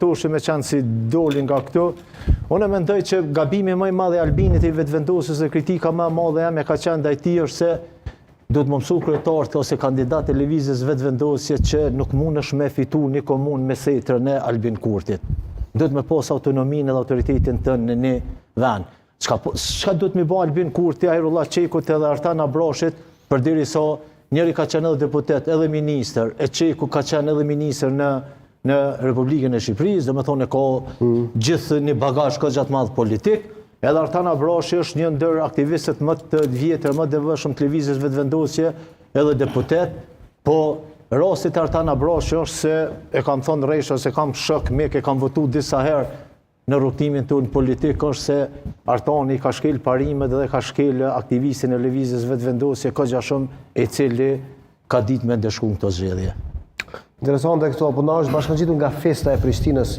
toshi me qenë si dolin nga këtu. Unë mendoj që gabimi më i madh i Albinit i vetëvendosjes dhe kritika më e madhe jam e ka qenë ndaj tij është se duhet më mësu kryetarët ose kandidatë e lëvizjes vetëvendosje që nuk mundesh me fitu një komunë me setrën e Albin Kurtit. Duhet me pas autonominë dhe autoritetin tënë në një vend. Çka duhet me bë Albin Kurti, Ajrullah Çekut edhe Artan Abrashit, përderisa njëri ka qenë edhe deputet, edhe ministër, e Çeku ka qenë edhe ministër në Republikën e Shqipërisë, domethënë ka gjithë një bagazh gjatë madh politik. Edhe Artan Abrashi është një ndër aktivistët më të vjetër, më devotshëm të lëvizjes vetëvendosje, edhe deputet, po rasti të Artan Abrashi është se e kam thonë rresha se kam shok me ke kam votu disa herë në rrugtimin tonë politik është se Artani ka shkel parimet dhe ka shkel aktivistin e lëvizjes vetëvendosje shumë e cili ka ditë me ndeshku në këto zgjedhje. Interesante këto, po na është bashkangjitur nga festa e Prishtinës.